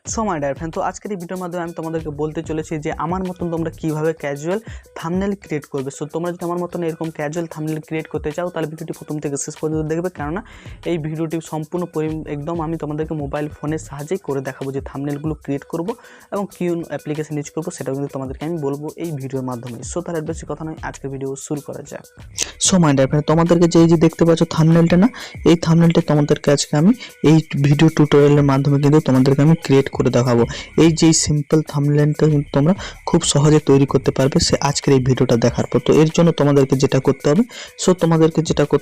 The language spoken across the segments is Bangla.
সো মাই ডিয়ার ফ্রেন্ড, তো আজকের এই ভিডিওর মাধ্যমে আমি তোমাদেরকে বলতে চলেছি যে আমার মতন তোমরা কীভাবে ক্যাজুয়াল থাম্বনেল ক্রিয়েট করবে। সো তোমরা যদি আমার মতন এরকম ক্যাজুয়াল থাম্বনেল ক্রিয়েট করতে চাও তাহলে ভিডিওটি প্রথম থেকে শেষ পর্যন্ত দেখবে, কেননা এই ভিডিওটি সম্পূর্ণ একদম আমি তোমাদেরকে মোবাইল ফোনের সাহায্যেই করে দেখাবো যে থাম্বনেলগুলো ক্রিয়েট করব এবং কি অ্যাপ্লিকেশন ইউজ করবো সেটাও কিন্তু তোমাদেরকে আমি বলবো এই ভিডিওর মাধ্যমে। সো তার বেশি কথা নয়, আজকের ভিডিও শুরু করা যাক। সো মাই ডিয়ার ফ্রেন্ড, তোমাদেরকে যে দেখতে পাচ্ছ থাম্বনেলটা না, এই থাম্বনেলটা তোমাদেরকে আজকে আমি এই ভিডিও টিউটোরিয়ালের মাধ্যমে কিন্তু তোমাদেরকে আমি ক্রিয়েট করে দেখাবো। এই যে সিম্পল থাম্বনেলটা কিন্তু তোমরা খুব সহজে তৈরি করতে পারবে সে আজকের এই ভিডিওটা দেখার পর। তো এর জন্য তোমাদেরকে যেটা করতে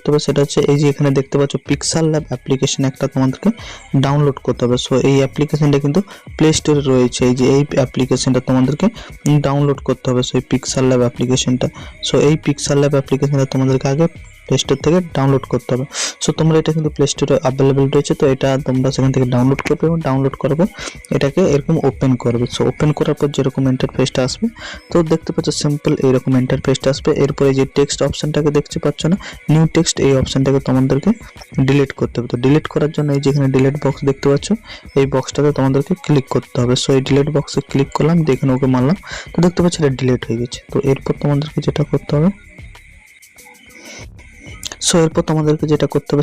হবে, সেটা হচ্ছে এই যে এখানে দেখতে পাচ্ছ পিক্সেল ল্যাব অ্যাপ্লিকেশন একটা তোমাদেরকে ডাউনলোড করতে হবে। সো এই অ্যাপ্লিকেশনটা কিন্তু প্লে স্টোরে রয়েছে, এই যে এই অ্যাপ্লিকেশনটা তোমাদেরকে ডাউনলোড করতে হবে। সো এই পিক্সেল ল্যাব অ্যাপ্লিকেশনটা, সো এই পিক্সেল ল্যাব অ্যাপ্লিকেশনটা তোমাদেরকে আগে প্লে স্টোর থেকে ডাউনলোড করতে হবে। সো তোমরা এটা কিন্তু প্লে স্টোরে অ্যাভেলেবেল রয়েছে, তো এটা তোমরা সেখান থেকে ডাউনলোড করবে এবং ডাউনলোড করার পর এটাকে এরকম ওপেন করবে। সো ওপেন করার পর যেরকম ইন্টারফেসটা আসবে, তো দেখতে পাচ্ছ সিম্পল এইরকম ইন্টারফেসটা আসবে। এরপরে যে টেক্সট অপশনটাকে দেখতে পাচ্ছ না, নিউ টেক্সট, এই অপশনটাকে তোমাদেরকে ডিলিট করতে হবে। তো ডিলিট করার জন্য এই যেখানে ডিলিট বক্স দেখতে পাচ্ছ, এই বক্সটাতে তোমাদেরকে ক্লিক করতে হবে। সো এই ডিলিট বক্সে ক্লিক করলাম, দেখেন ওকে মারলাম, তো দেখতে পাচ্ছ এটা ডিলিট হয়ে গেছে। তো এরপর তোমাদেরকে যেটা করতে হবে,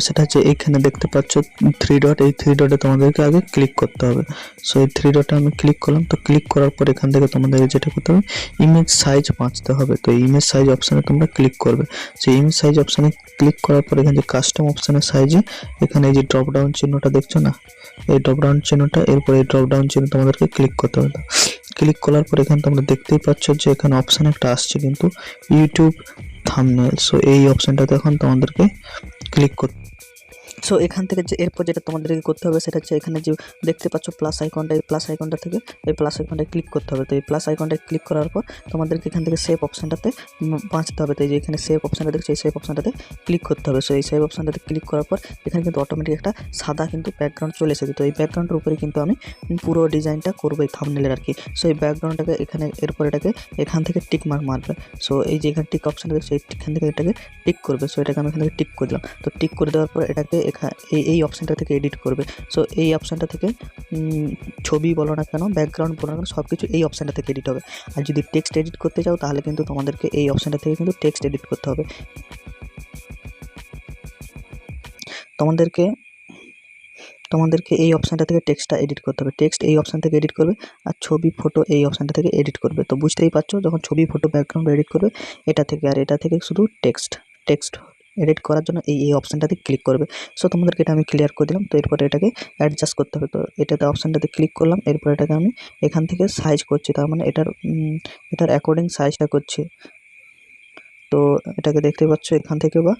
সেটা হচ্ছে এইখানে দেখতে পাচ্ছ থ্রি ডট, এই থ্রি ডটে তোমাদেরকে আগে ক্লিক করতে হবে। সো এই থ্রি ডটে আমি ক্লিক করলাম। তো ক্লিক করার পর এখান থেকে তোমাদেরকে যেটা করতে হবে, ইমেজ সাইজ বাঁচতে হবে। তো ইমেজ সাইজ অপশানে তোমরা ক্লিক করবে। সেই ইমেজ সাইজ অপশানে ক্লিক করার পর এখানে যে কাস্টম অপশানের সাইজে এখানে এই যে ড্রপ ডাউন চিহ্নটা দেখছো না, এই ড্রপ ডাউন চিহ্নটা, এরপর এই ড্রপ ডাউন চিহ্ন তোমাদেরকে ক্লিক করতে হবে। ক্লিক করার পর এখানে তোমরা দেখতেই পাচ্ছ যে এখানে অপশান একটা আসছে কিন্তু ইউটিউব থাম্বনেল। সো এই অপশনটাতে এখন তোমাদেরকে ক্লিক করতে, সো এখান থেকে যে এরপর যেটা তোমাদেরকে করতে হবে সেটা হচ্ছে এখানে যে দেখতে পাচ্ছ প্লাস আইকনটা, এই প্লাস আইকনটা থেকে এই প্লাস আইকনটায় ক্লিক করতে হবে। তো এই প্লাস আইকনটায় ক্লিক করার পর তোমাদেরকে এখান থেকে সেভ অপশানটাতে বাঁচতে হবে। তো এই যে এখানে সেভ অপশানটা দেখছো, এই সেভ অপশানটাতে ক্লিক করতে হবে। সো এই সেভ অপশানটাতে ক্লিক করার পর এখানে কিন্তু অটোমেটিক একটা সাদা কিন্তু ব্যাকগ্রাউন্ড চলে এসেছে। তো এই ব্যাকগ্রাউন্ডের উপরে কিন্তু আমি পুরো ডিজাইনটা করবো এই থাম্বনেলের আর কি। সো এই ব্যাকগ্রাউন্ডটাকে এখানে এরপর এটাকে এখান থেকে টিক মার্ক মারবে। সো এই যে এখানে টিক অপশানটা দেখছো, এখান থেকে এটাকে টিক করবে। সো এটাকে আমি এখান থেকে টিক করে দিলাম। তো টিক করে দেওয়ার পর এটাকে এই অপশানটা থেকে এডিট করবে। সো এই অপশানটা থেকে ছবি বলো না কেন, ব্যাকগ্রাউন্ড বলো না কেন, সব কিছু এই অপশানটা থেকে এডিট হবে। আর যদি টেক্সট এডিট করতে চাও তাহলে কিন্তু তোমাদেরকে এই অপশানটা থেকে কিন্তু টেক্সট এডিট করতে হবে। তোমাদেরকে এই অপশানটা থেকে টেক্সটটা এডিট করতে হবে। টেক্সট এই অপশান থেকে এডিট করবে, আর ছবি ফটো এই অপশানটা থেকে এডিট করবে। তো বুঝতেই পারছো, যখন ছবি ফটো ব্যাকগ্রাউন্ড এডিট করবে এটা থেকে, আর এটা থেকে শুধু টেক্সট এডিট করার জন্য এই অপশানটাতে ক্লিক করবে। সো তোমাদেরকে এটা আমি ক্লিয়ার করে দিলাম। তো এরপরে এটাকে অ্যাডজাস্ট করতে হবে। তো এটাতে অপশানটাতে ক্লিক করলাম, এরপর এটাকে আমি এখান থেকে সাইজ করছি, তার মানে এটার অ্যাকর্ডিং সাইজটা করছি। তো এটাকে দেখতে পাচ্ছ এখান থেকে, বা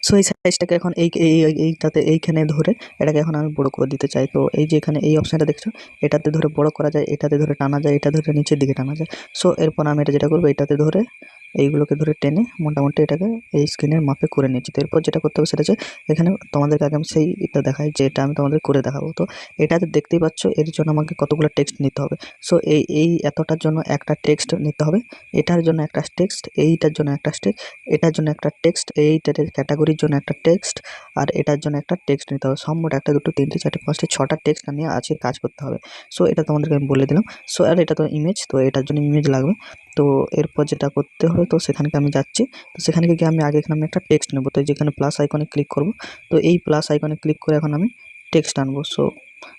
সো এই সাইজটাকে এখন এইটাতে এইখানে ধরে এটাকে এখন আমি বড় করে দিতে চাই। তো এই যে এখানে এই অপশানটা দেখছো, এটাতে ধরে বড় করা যায়, এটাতে ধরে টানা যায়, এটা ধরে নিচের দিকে টানা যায়। সো এরপর আমি এটা যেটা করবো, এটাতে ধরে এইগুলোকে ধরে টেনে মোটামুটি এটাকে এই স্ক্রিনের মাপে করে নিচ্ছি। তো এরপর যেটা করতে হবে সেটা হচ্ছে এখানে তোমাদেরকে আগে আমি এটা দেখাই, যেটা আমি তোমাদের করে দেখাবো। তো এটাতে দেখতেই পাচ্ছ এর জন্য আমাকে কতগুলো টেক্সট নিতে হবে। সো এই এতটার জন্য একটা টেক্সট নিতে হবে, এটার জন্য একটা টেক্সট, এইটার জন্য একটা টেক্সট, এটার জন্য একটা টেক্সট, এইটার ক্যাটাগরির জন্য একটা টেক্সট, আর এটার জন্য একটা টেক্সট নিতে হবে। সব মোট 1 2 3 4 5 6টা টেক্সট নিয়ে আজকে কাজ করতে হবে। সো এটা তোমাদেরকে আমি বলে দিলাম। সো আর এটা তো ইমেজ, তো এটার জন্য ইমেজ লাগবে। তো এরপর যেটা করতে হবে, তো সেখানকে আমি যাচ্ছি। তো সেখানে গিয়ে আমি আগে এখানে আমি একটা টেক্সট নেব। তো যেখানে প্লাস আইকনে ক্লিক করব, তো এই প্লাস আইকনে ক্লিক করে এখন আমি টেক্সট আনবো। সো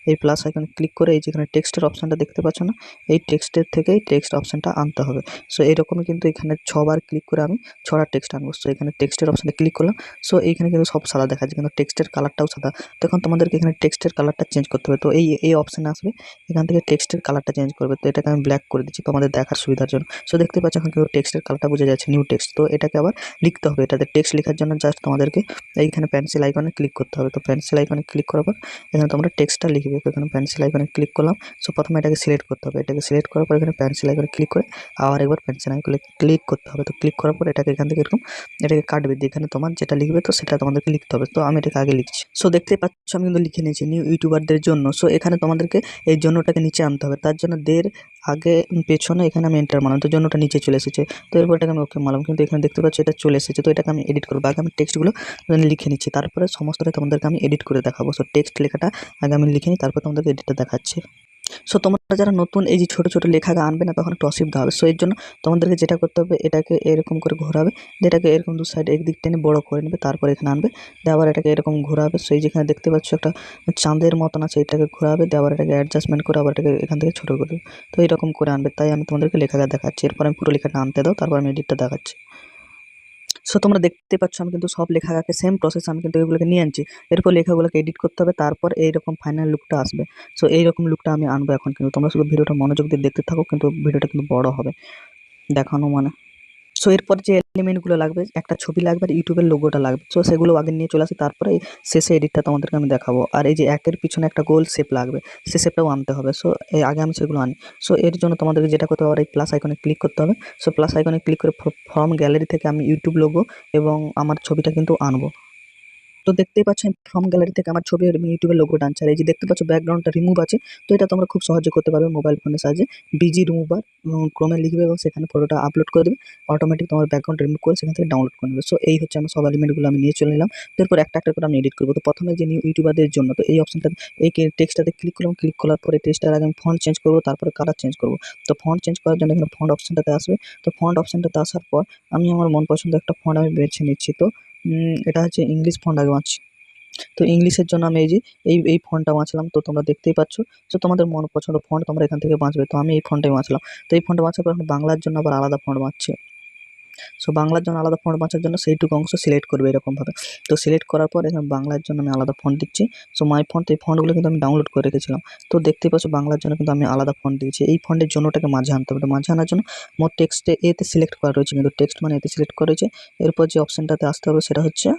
এই প্লাস আইকনে ক্লিক করে এই যেখানে টেক্সটের অপশানটা দেখতে পাচ্ছ না, এই টেক্সটের থেকেই টেক্সট অপশানটা আনতে হবে। সো এইরকমই কিন্তু এখানে 6বার ক্লিক করে আমি 6টা টেক্সট আনবো। সো এখানে টেক্সটের অপশানে ক্লিক করলাম। সো এইখানে কিন্তু সব সাদা দেখাচ্ছে, কিন্তু টেক্সটের কালারটাও সাদা। তখন তোমাদেরকে এখানে টেক্সটের কালারটা চেঞ্জ করতে হবে। তো এই অপশানে আসবে, এখান থেকে টেক্সটের কালারটা চেঞ্জ করবে। তো এটাকে আমি ব্ল্যাক করে দিচ্ছি তোমাদের দেখার সুবিধার জন্য। সো দেখতে পাচ্ছ এখন কিন্তু টেক্সটের কালারটা বোঝা যাচ্ছে, নিউ টেক্সট। তো এটাকে আবার লিখতে হবে। এটাতে টেক্সট লেখার জন্য জাস্ট তোমাদেরকে এইখানে পেন্সিল আইকনে ক্লিক করতে হবে। তো পেন্সিল আইকনে ক্লিক করার পর এখানে তোমরা টেক্সটটা লিখবে। তো এখানে পেন্সিল আইকনে ক্লিক করলাম। সো প্রথমে এটাকে সিলেক্ট করতে হবে। এটাকে সিলেক্ট করার পর এখানে পেন্সিল আইকনে ক্লিক করে আবার একবার পেন্সিল আইকনে ক্লিক করতে হবে। তো ক্লিক করার পর এটাকে এখান থেকে এরকম এটাকে কাটবে, যেখানে তোমার যেটা লিখবে তো সেটা তোমাদেরকে লিখতে হবে। তো আমি এটাকে আগে লিখছি। সো দেখতে পাচ্ছ আমি কিন্তু লিখে নিয়েছি নিউ ইউটিউবারদের জন্য। সো এখানে তোমাদেরকে এই জন্যটাকে নিচে আনতে হবে। তার জন্য আগে পেছনে এখানে আমি এন্টার মারলাম, তো জন্য ওটা নিচে চলে এসেছে। তো এরপর এটাকে আমি ওকে মারলাম, কিন্তু এখানে দেখতে পাচ্ছি এটা চলে এসেছে। তো এটাকে আমি এডিট করবো, আগে আমি টেক্সটগুলো লিখে নিচ্ছি, তারপরে সমস্তটা তোমাদেরকে আমি এডিট করে দেখাবো। সো টেক্সট লেখাটা আগে আমি লিখে নিই, তারপর তোমাদেরকে এডিটটা দেখাচ্ছি। সো তোমরা যারা নতুন এই যে ছোটো ছোটো লেখাকে আনবে না, তখন একটু অসুবিধা হবে। সো এর জন্য তোমাদেরকে যেটা করতে হবে, এটাকে এরকম করে ঘোরাবে, যেটাকে এরকম দু সাইড একদিক টেনে বড় করে নেবে, তারপর এখানে আনবে, দিয়ে আবার এটাকে এরকম ঘোরাবে। সেই যেখানে দেখতে পাচ্ছ একটা চাঁদের মতন আছে, এটাকে ঘোরাবে, দিয়ে আবার এটাকে অ্যাডজাস্টমেন্ট করে আবার এটাকে এখান থেকে ছোটো করবে। তো এইরকম করে আনবে, তাই আমি তোমাদেরকে লেখাটা দেখাচ্ছি। এরপর আমি পুরো লেখাটা আনতে দাও, তারপর আমি এডিটটা দেখাচ্ছি। সো তোমরা দেখতে পাচ্ছ আমি কিন্তু সব লেখাকে সেম প্রসেস আমি কিন্তু এগুলোকে নিয়ে আনছি। এরপর লেখাগুলোকে এডিট করতে হবে, তারপর এইরকম ফাইনাল লুকটা আসবে। সো এইরকম লুকটা আমি আনবো এখন, কিন্তু তোমরা শুধু ভিডিওটা মনোযোগ দিয়ে দেখতে থাকো, কিন্তু ভিডিওটা কিন্তু বড় হবে দেখানো মানে। সো এরপর যে এলিমেন্টগুলো লাগবে, একটা ছবি লাগবে আর ইউটিউবের লোগোটা লাগবে। সো সেগুলো আগে নিয়ে চলে আসি, তারপরে এই শেষে এডিটটা তোমাদেরকে আমি দেখাবো। আর এই যে একের পিছনে একটা গোল শেপ লাগবে, সে শেপটাও আনতে হবে। সো এই আগে আমি সেগুলো আনি। সো এর জন্য তোমাদেরকে যেটা করতে হবে, এই প্লাস আইকনে ক্লিক করতে হবে। সো প্লাস আইকনে ক্লিক করে ফ্রম গ্যালারি থেকে আমি ইউটিউব লোগো এবং আমার ছবিটা কিন্তু আনবো। তো দেখতেই পাচ্ছ আমি ফ্রম গ্যালারি থেকে আমার ছবি এবং ইউটিউবের লোগোটা আনছি। আর এই যে দেখতে পাচ্ছ ব্যাকগ্রাউন্ডটা রিমুভ আছে, তো এটা তোমরা খুব সহজে করতে পারবে মোবাইল ফোনের সাহায্যে। বিজি রিমুভার ক্রমে লিখবে এবং সেখানে ফটোটা আপলোড করে দেবে, অটোমেটিক তোমার ব্যাকগ্রাউন্ড রিমুভ করে সেখান থেকে ডাউনলোড করে নেবে। সো এই হচ্ছে আমার সব এলিমেন্টগুলো আমি নিয়ে চলে এলাম। এরপর একটা একটা করে আমি এডিট করবো। তো প্রথমে যে নিউ ইউটিউবারদের জন্য, তো এই অপশনটা, এই টেক্সটটাতে ক্লিক করলাম, ক্লিক করার পরে টেক্সটার আগে আমি ফন্ট চেঞ্জ করবো, তারপরে কালার চেঞ্জ করবো। তো ফন্ট চেঞ্জ করার জন্য এখানে ফন্ট অপশনটাতে আসবে। তো ফন্ট অপশনটাতে আসার পর আমি আমার মন পছন্দ একটা ফন্ট আমি বেছে নিচ্ছি। তো এটা হচ্ছে ইংলিশ ফন্ট আগে বাঁচছি। তো ইংলিশের জন্য আমি এই যে এই ফন্টটা বাঁচলাম, তো তোমরা দেখতেই পাচ্ছ। তো তোমাদের মন পছন্দ ফন্ট তোমরা এখান থেকে বাঁচবে, তো আমি এই ফন্টটাই বাঁচলাম। তো এই ফন্টটা বাঁচার পর এখন বাংলার জন্য আবার আলাদা ফন্ট বাঁচছে। সো বাংলার জন্য আলাদা ফন্ট বাঁচার জন্য সেইটুকু অংশ সিলেক্ট করবে এরকমভাবে। তো সিলেক্ট করার পর এখানে বাংলার জন্য আমি আলাদা ফন্ট দিচ্ছি। সো মাই ফন্ট, এই ফন্টগুলো কিন্তু আমি ডাউনলোড করে রেখেছিলাম। তো দেখতেই পাচ্ছ বাংলার জন্য কিন্তু আমি আলাদা ফন্ট দিয়েছি। এই ফন্টের জন্যটাকে মাঝে আনতে হবে। তো মাঝে আনার জন্য মোট টেক্সটে এতে সিলেক্ট করা রয়েছে, কিন্তু টেক্সট মানে এতে সিলেক্ট করা রয়েছে। এরপর যে অপশনটাতে আসতে হবে সেটা হচ্ছে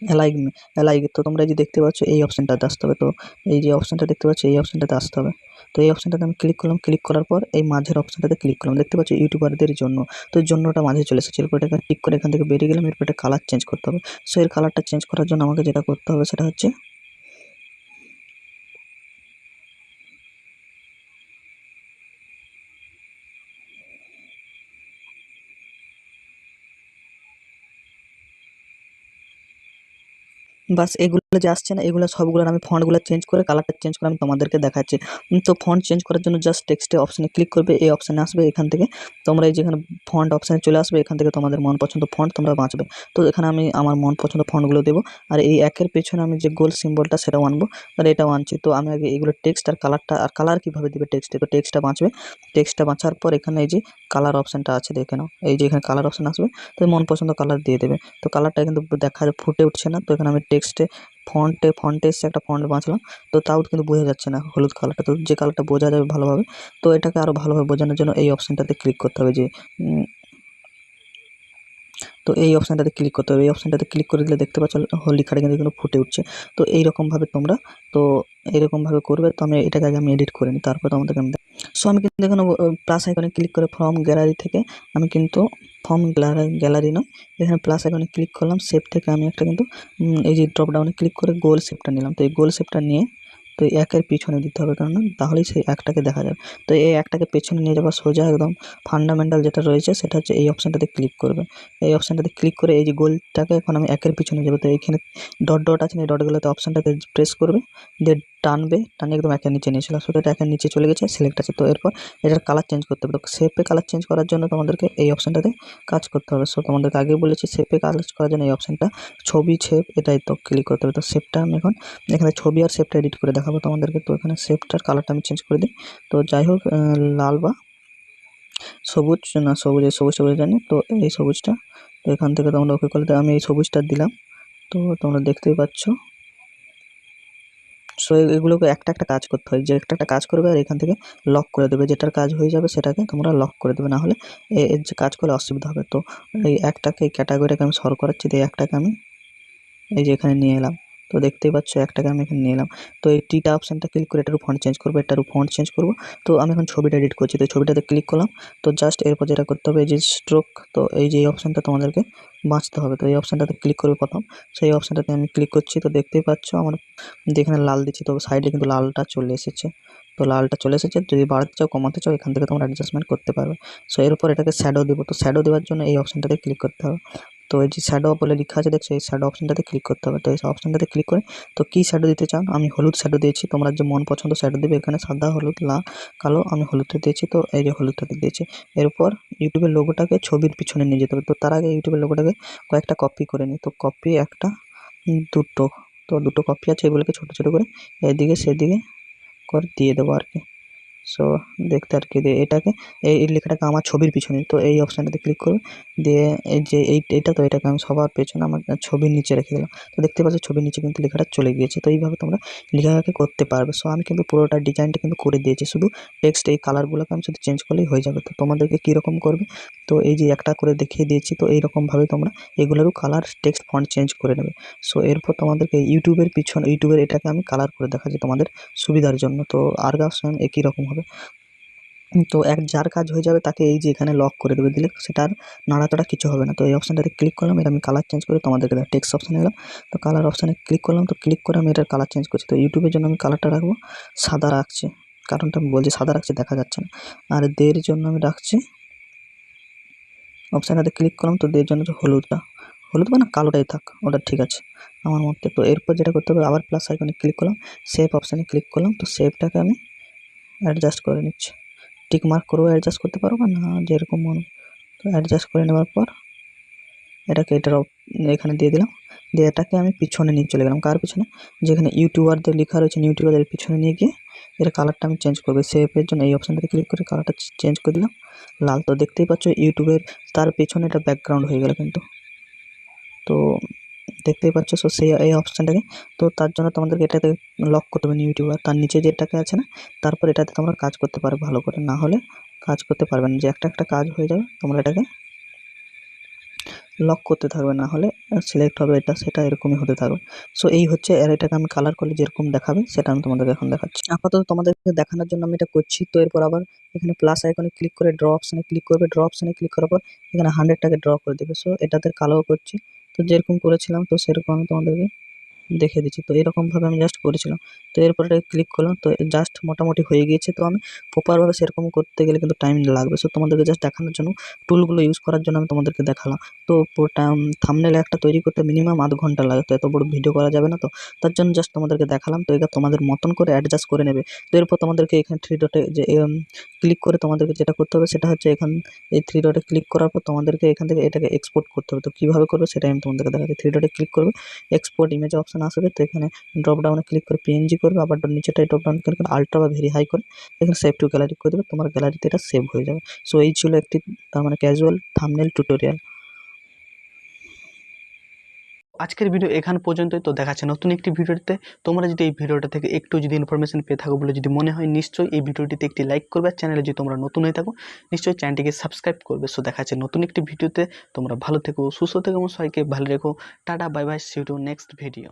অ্যালাইগ। তো তোমরা এই যে দেখতে পাচ্ছ এই অপশনটাতে আসতে হবে। তো এই যে অপশনটা দেখতে পাচ্ছ এই অপশনটাতে আসতে হবে। তো এই অপশনটাতে আমি ক্লিক করলাম, ক্লিক করার পর এই মাঝের অপশনটাতে ক্লিক করলাম, দেখতে পাচ্ছ ইউটিউবারদের জন্য। তো এর জন্যটা মাঝে চলে এসেছে। এরপর এটাকে টিক করে এখান থেকে বেরিয়ে গেলাম। এরপর এটা কালার চেঞ্জ করতে হবে। সো এর কালারটা চেঞ্জ করার জন্য আমাকে যেটা করতে হবে সেটা হচ্ছে বাস এগুলো যে আসছে না, এগুলো সবগুলোর আমি ফন্টগুলো চেঞ্জ করে কালারটা চেঞ্জ করে আমি তোমাদেরকে দেখাচ্ছি। তো ফন্ট চেঞ্জ করার জন্য জাস্ট টেক্সটে অপশানে ক্লিক করবে, এই অপশানে আসবে, এখান থেকে তোমরা এই যেখানে ফন্ট অপশানে চলে আসবে, এখান থেকে তোমাদের মন পছন্দ ফন্ট তোমরা বাঁচবে। তো এখানে আমি আমার মন পছন্দ ফন্টগুলো দেবো। আর এই একের পেছনে আমি যে গোল সিম্বলটা সেটাও আনবো, তাহলে এটাও আনছি। তো আমি আগে এগুলো টেক্সট আর কালারটা, আর কালার কীভাবে দেবে টেক্সটে, তো টেক্সটটা বাঁচবে। টেক্সটটা বাঁচার পর এখানে এই যে কালার অপশানটা আছে দেখে নাও, এই যে এখানে কালার অপশান আসবে, তো মন পছন্দ কালার দিয়ে দেবে। তো কালারটা কিন্তু দেখা ফুটে উঠছে না, তো এখানে আমি টেক্সটে ফন্টে এসছে একটা ফন্ট বাঁচলাম, তো তাও কিন্তু বোঝা যাচ্ছে না হলুদ কালারটা। তো যে কালারটা বোঝা যাবে ভালোভাবে, তো এটাকে আরও ভালোভাবে বোঝানোর জন্য এই অপশানটাতে ক্লিক করতে হবে যে তো এই অপশানটাতে ক্লিক করতে হবে। এই অপশানটাতে ক্লিক করে দিলে দেখতে পাচ্ছ লেখাটা কিন্তু এখানে ফুটে উঠছে। তো এইরকমভাবে তোমরা তো এইরকমভাবে করবে। তো আমি এটাকে আগে আমি এডিট করে নিই, তারপর তোমাদেরকে আমি সো আমি কিন্তু এখানে প্লাস আইকনে ক্লিক করে ফ্রম গ্যালারি থেকে আমি কিন্তু ফ্রম গ্যালারি নয়, এখানে প্লাস আইকনে ক্লিক করলাম। শেপ থেকে আমি একটা কিন্তু এই যে ড্রপ ডাউনে ক্লিক করে গোল শেপটা নিলাম। তো এই গোল শেপটা নিয়ে তো এই একের পিছনে দিতে হবে, কারণ তাহলেই সেই একটাকে দেখা যাবে। তো এই একটাকে পেছনে নিয়ে যাওয়া সোজা একদম ফান্ডামেন্টাল যেটা রয়েছে সেটা হচ্ছে এই অপশানটাতে ক্লিক করবে। এই অপশানটাতে ক্লিক করে এই যে গোলটাকে এখন আমি একের পিছনে যাবো। তো এইখানে ডট ডট আছে, এই ডটগুলোতে অপশানটাতে প্রেস করবে, দিয়ে টানবে, টানে একদম একের নিচে নিয়ে চলে আসবে। তো এটা একের নিচে চলে গেছে, সিলেক্ট আছে। তো এরপর এটার কালার চেঞ্জ করতে হবে। তো শেপে কালার চেঞ্জ করার জন্য তোমাদেরকে এই অপশানটাতে কাজ করতে হবে। সো তোমাদেরকে আগে বলেছি শেপে কাজ করার জন্য এই অপশানটা ছবি শেপ এটাই তো ক্লিক করতে হবে। তো শেপটা আমি এখন এখানে ছবি আর শেপটা এডিট করে দেখাবো তোমাদেরকে। তো এখানে শেপটার কালারটা আমি চেঞ্জ করে দিই। তো যাই হোক লাল বা সবুজ, না সবুজ, এই সবুজ জানি। তো এই সবুজটা, তো এখান থেকে তোমরা ওকে করলে আমি এই সবুজটা দিলাম। তো তোমরা দেখতেই পাচ্ছ। সো এগুলোকে একটা একটা কাজ করতে হয়, যে একটা একটা কাজ করবে আর এখান থেকে লক করে দেবে। যেটার কাজ হয়ে যাবে সেটাকে তোমরা লক করে দেবে, না হলে এর যে কাজ করলে অসুবিধা হবে। তো এই একটাকে এই ক্যাটাগরিটাকে আমি সর করাচ্ছি, তো এই একটাকে আমি এই যে এখানে নিয়ে এলাম। তো দেখতেই পাচ্ছ একটাকে আমি এখানে নিয়ে এলাম। তো এই টিটা অপশানটা ক্লিক করে এটারও ফন্ট চেঞ্জ করবো, এটারও ফন্ট চেঞ্জ করবো। তো আমি এখন ছবিটা এডিট করছি, তো ছবিটাতে ক্লিক করলাম। তো জাস্ট এরপর যেটা করতে হবে এই যে স্ট্রোক, তো এই যে এই অপশানটা তোমাদেরকে বাঁচতে হবে। তো এই অপশানটাতে ক্লিক করবে প্রথম, সেই অপশানটাতে আমি ক্লিক করছি। তো দেখতেই পাচ্ছ আমার যেখানে লাল দিচ্ছি, তো সাইডে কিন্তু লালটা চলে এসেছে। তো লালটা চলে এসেছে। যদি বাড়াতে চাও কমাতে চাও এখান থেকে তোমরা অ্যাডজাস্টমেন্ট করতে পারবে। সো এরপর এটাকে শ্যাডো দেবো। তো শ্যাডো দেওয়ার জন্য এই অপশানটাতে ক্লিক করতে হবে। তো এই যে শ্যাডো বলে লেখা আছে দেখছো, এই শ্যাডো অপশানটাতে ক্লিক করতে হবে। তো এই অপশানটাতে ক্লিক করে তো কী শ্যাডো দিতে চান, আমি হলুদ শ্যাডো দিয়েছি, তোমরা যে মন পছন্দ শ্যাডো দেবে। এখানে সাদা, হলুদ, কালো, আমি হলুদটা দিয়েছি। তো এই যে হলুদটাতে দিয়েছি। এরপর ইউটিউবের লোগোটাকে ছবির পিছনে নিয়ে যেতে হবে। তো তার আগে ইউটিউবের লোগোটাকে কয়েকটা কপি করে নিই। তো কপি একটা, দুটো, তো দুটো কপি আছে, এগুলোকে ছোটো ছোটো করে এদিকে সেদিকে করে দিয়ে দেবো আর কি। সো দেখতে আর কি দিয়ে এটাকে এই লেখাটাকে আমার ছবির পিছনে, তো এই অপশানটাতে ক্লিক করবে। দিয়ে এই যে এইটা, তো এটাকে আমি সবার পেছনে আমার ছবির নিচে রেখে দিলাম। তো দেখতে পাচ্ছ ছবির নিচে কিন্তু লেখাটা চলে গিয়েছে। তো এইভাবে তোমরা লেখাটাকে করতে পারবে। সো আমি কিন্তু পুরোটা ডিজাইনটা কিন্তু করে দিয়েছি, শুধু টেক্সট এই কালারগুলোকে আমি শুধু চেঞ্জ করলেই হয়ে যাবে। তো তোমাদেরকে কীরকম করবে, তো এই যে একটা করে দেখিয়ে দিয়েছি। তো এইরকমভাবে তোমরা এগুলোরও কালার, টেক্সট, ফন্ট চেঞ্জ করে নেবে। সো এরপর তোমাদেরকে ইউটিউবের পিছনে, ইউটিউবের এটাকে আমি কালার করে দেখাচ্ছি তোমাদের সুবিধার জন্য। তো আর সেম একই রকম হবে। তো যার কাজ হয়ে যাবে তাকে এই যে এখানে লক করে দেবে, দিলে সেটা আর নাড়াচাড়া কিছু হবে না। তো এই অপশানটাতে ক্লিক করলাম, এটা আমি কালার চেঞ্জ করে তোমাদেরকে টেক্সট অপশানে গেলাম। তো কালার অপশানে ক্লিক করলাম, তো ক্লিক করে আমি এটার কালার চেঞ্জ করছি। তো ইউটিউবের জন্য আমি কালারটা রাখবো সাদা রাখছি, কারণটা আমি বলছি সাদা রাখছি দেখা যাচ্ছে না। আর দের জন্য আমি রাখছি, অপশানটাতে ক্লিক করলাম। তো দের জন্য হলুদটা, হলুদ মানে কালোটাই থাক, ওটা ঠিক আছে আমার মতে। তো এরপর যেটা করতে হবে, আবার প্লাস আইকনে ক্লিক করলাম, শেপ অপশানে ক্লিক করলাম। তো শেপটাকে আমি অ্যাডজাস্ট করে নিচ্ছি। টিক মার্ক করেও অ্যাডজাস্ট করতে পারো বা না, যেরকম মনে। তো অ্যাডজাস্ট করে নেওয়ার পর এটাকে এখানে দিয়ে দিলাম। দিয়ে এটাকে আমি পিছনে নিয়ে চলে গেলাম। কার পিছনে, যেখানে ইউটিউবারদের লেখা রয়েছে ইউটিউবারদের পিছনে নিয়ে গিয়ে এর কালারটা আমি চেঞ্জ করবো। শেপের জন্য এই অপশানটাতে ক্লিক করে কালারটা চেঞ্জ করে দিলাম লাল। তো দেখতেই পাচ্ছ ইউটিউবের তার পেছনে এটা ব্যাকগ্রাউন্ড হয়ে গেল কিন্তু। তো দেখতেই পাচ্ছ। সো এই অপশানটাকে, তো তার জন্য তোমাদেরকে এটাতে লক করতে হবে ইউটিউবার, তার নিচে যেটাকে আছে না, তারপর এটাতে তোমরা কাজ করতে পারবে ভালো করে, না হলে কাজ করতে পারবে না। যে একটা একটা কাজ হয়ে যাবে, তোমরা এটাকে লক করতে থাকবে, না হলে সিলেক্ট হবে এটা সেটা এরকমই হতে থাকবে। সো এই হচ্ছে, আর এটাকে আমি কালার করলে যেরকম দেখাবে সেটা আমি তোমাদেরকে এখন দেখাচ্ছি। আপাতত তোমাদেরকে দেখানোর জন্য আমি এটা করছি। তো এরপর আবার এখানে প্লাস আইকনে ক্লিক করে ড্র অপশানে ক্লিক করবে। ড্র অপশানে ক্লিক করার পর এখানে 100টাকে ড্র করে দেবে। সো এটাতে কালো করছি, তো যেরকম করেছিলাম তো সেরকম আমি তোমাদেরকে দেখে দিচ্ছি। তো এরকমভাবে আমি জাস্ট করেছিলাম। তো এরপর এটা ক্লিক করলাম, তো জাস্ট মোটামুটি হয়ে গিয়েছে। তো আমি প্রপারভাবে সেরকম করতে গেলে কিন্তু টাইম লাগবে। সো তোমাদেরকে জাস্ট দেখানোর জন্য, টুলগুলো ইউজ করার জন্য আমি তোমাদেরকে দেখালাম। তো থাম্বনেল একটা তৈরি করতে মিনিমাম আধ ঘন্টা লাগে। তো এত বড় ভিডিও করা যাবে না, তো তার জন্য জাস্ট তোমাদেরকে দেখালাম। তো এটা তোমাদের মতন করে অ্যাডজাস্ট করে নেবে। তো এরপর তোমাদেরকে এখানে 3 ডটে যে ক্লিক করে তোমাদেরকে যেটা করতে হবে সেটা হচ্ছে, এই 3 ডটে ক্লিক করার পর তোমাদেরকে এখান থেকে এটাকে এক্সপোর্ট করতে হবে। তো কীভাবে করবে সেটাই আমি তোমাদেরকে দেখাচ্ছি। 3 ডটে ক্লিক করবে, এক্সপোর্ট ইমেজ অপশান আসবে। তো এখানে ড্রপ ডাউনে ক্লিক করে পিএনজি করবে, আবার নিচেটাই ড্রপ ডাউন ক্লিক করে আল্ট্রা বা ভেরি হাই করে এখানে সেভ টু গ্যালারি করে দেবে। তোমার গ্যালারিতে এটা সেভ হয়ে যাবে। সো এই ছিল একটি তার মানে ক্যাজুয়াল থাম্বনেল টিউটোরিয়াল। আজকের ভিডিও এখান পর্যন্তই। তো দেখাচ্ছে নতুন একটি ভিডিওতে। তোমরা যদি এই ভিডিওটা থেকে একটু যদি ইনফরমেশন পেয়ে থাকো বলে যদি মনে হয়, নিশ্চয়ই এই ভিডিওটিতে একটি লাইক করবে। আর চ্যানেলে যদি তোমরা নতুন হয়ে থাকো নিশ্চয়ই চ্যানেলটিকে সাবস্ক্রাইব করবে। সো দেখাচ্ছে নতুন একটি ভিডিওতে। তোমরা ভালো থেকো, সুস্থ থেকো এবং সবাইকে ভালো রেখো। টাটা, bye bye, see you to next video.